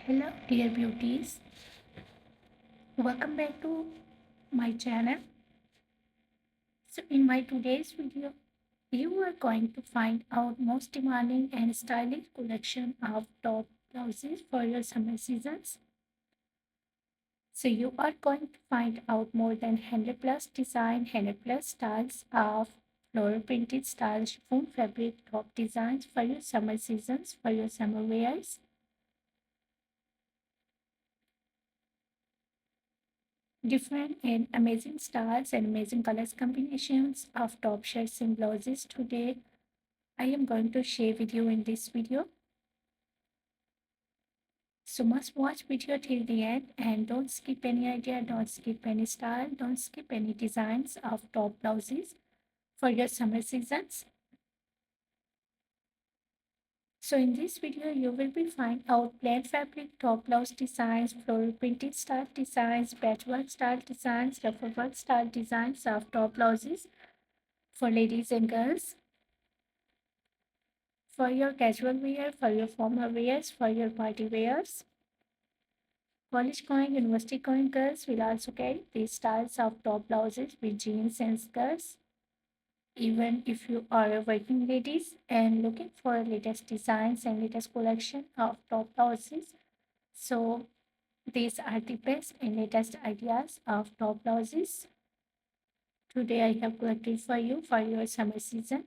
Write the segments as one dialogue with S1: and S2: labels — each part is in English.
S1: Hello dear beauties, welcome back to my channel. So in my today's video, you are going to find out most demanding and stylish collection of top blouses for your summer seasons. So you are going to find out more than 100 plus design, 100 plus styles of floral printed style chiffon fabric top designs for your summer seasons, for your summer wears. Different and amazing styles and amazing colors combinations of top shirts and blouses today I am going to share with you in this video. So must watch video till the end and don't skip any idea, don't skip any style, don't skip any designs of top blouses for your summer seasons. So in this video, you will be find out plain fabric top blouse designs, floral printed style designs, patchwork style designs, ruffle work style designs of top blouses for ladies and girls, for your casual wear, for your formal wears, for your party wears. College going, university going girls will also carry these styles of top blouses with jeans and skirts. Even if you are a working ladies and looking for latest designs and latest collection of top blouses, so these are the best and latest ideas of top blouses. Today I have collected for you for your summer season.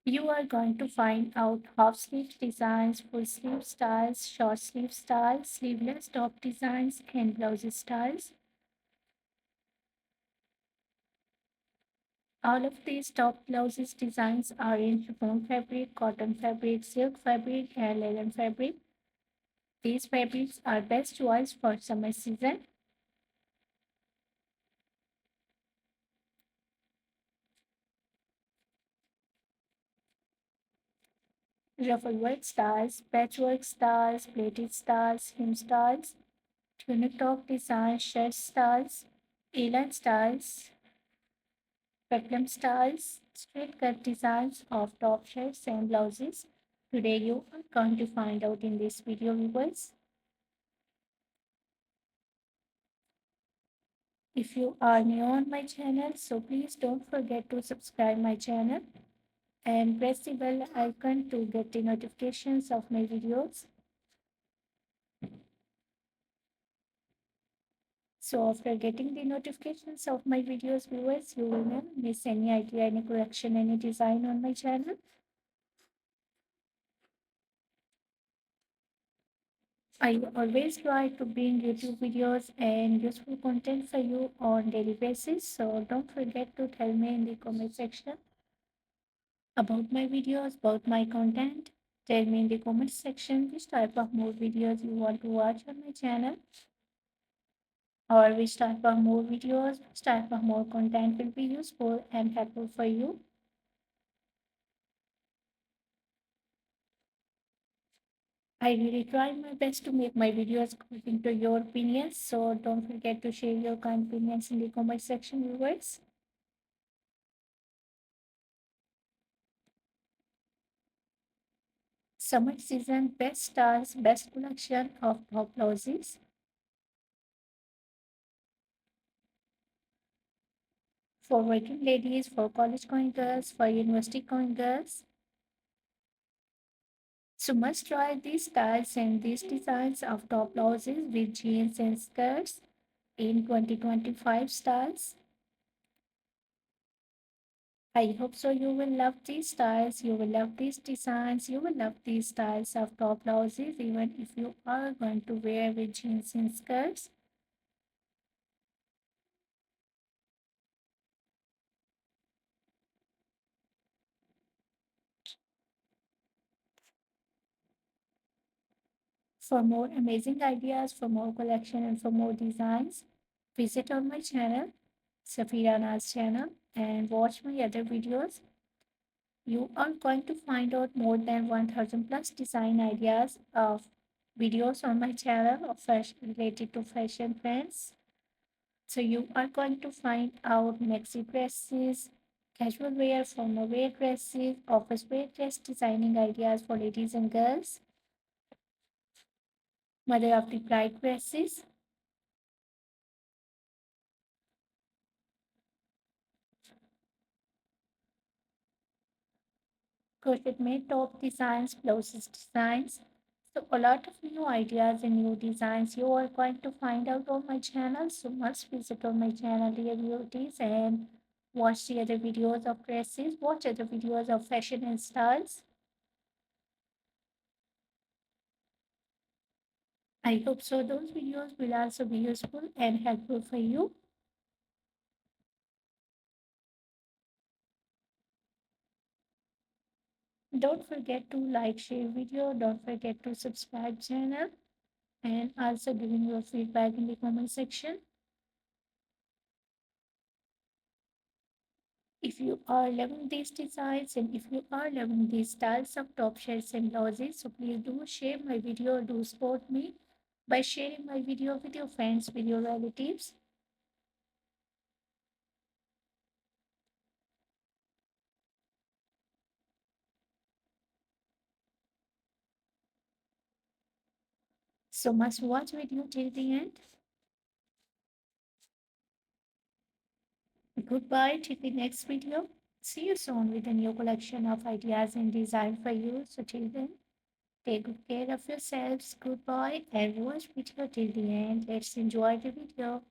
S1: You are going to find out half sleeve designs, full sleeve styles, short sleeve styles, sleeveless top designs, and blouse styles. All of these top blouses designs are in chiffon fabric, cotton fabric, silk fabric, and linen fabric. These fabrics are best choice for summer season. Ruffle work styles, patchwork styles, pleated styles, hem styles, tunic top designs, shirt styles, A-line styles, peplum styles, straight cut designs of top shirts and blouses. Today you are going to find out in this video, viewers. If you are new on my channel, so please don't forget to subscribe my channel and press the bell icon to get the notifications of my videos. So after getting the notifications of my videos, viewers, you will never miss any idea, any collection, any design on my channel. I always try to bring YouTube videos and useful content for you on daily basis. So don't forget to tell me in the comment section about my videos, about my content. Tell me in the comment section which type of more videos you want to watch on my channel, or which type of more videos, which type of more content will be useful and helpful for you. I really try my best to make my videos according to your opinions, so don't forget to share your kind opinions in the comment section, viewers. Summer season best styles, best collection of top blouses. For working ladies, for college going girls, for university going girls. So must try these styles and these designs of top blouses with jeans and skirts in 2025 styles. I hope so you will love these styles, you will love these designs, you will love these styles of top blouses even if you are going to wear with jeans and skirts. For more amazing ideas, for more collection and for more designs, visit on my channel, Safira Naz channel, and watch my other videos. You are going to find out more than 1000 plus design ideas of videos on my channel of fashion related to fashion trends. So you are going to find out maxi dresses, casual wear, formal wear dresses, office wear dress designing ideas for ladies and girls, mother of the bride dresses, crochet made top designs, blouses designs. So a lot of new ideas and new designs you are going to find out on my channel. So must visit on my channel, dear beauties, and watch the other videos of dresses, watch other videos of fashion and styles. I hope so those videos will also be useful and helpful for you. Don't forget to like, share video. Don't forget to subscribe channel and also giving your feedback in the comment section. If you are loving these designs and if you are loving these styles of top shirts and blouses, so please do share my video, do support me by sharing my video with your friends, with your relatives. So must watch video till the end. Goodbye till the next video. See you soon with a new collection of ideas and design for you. So till then, take good care of yourselves. Goodbye and watch video till the end. Let's enjoy the video.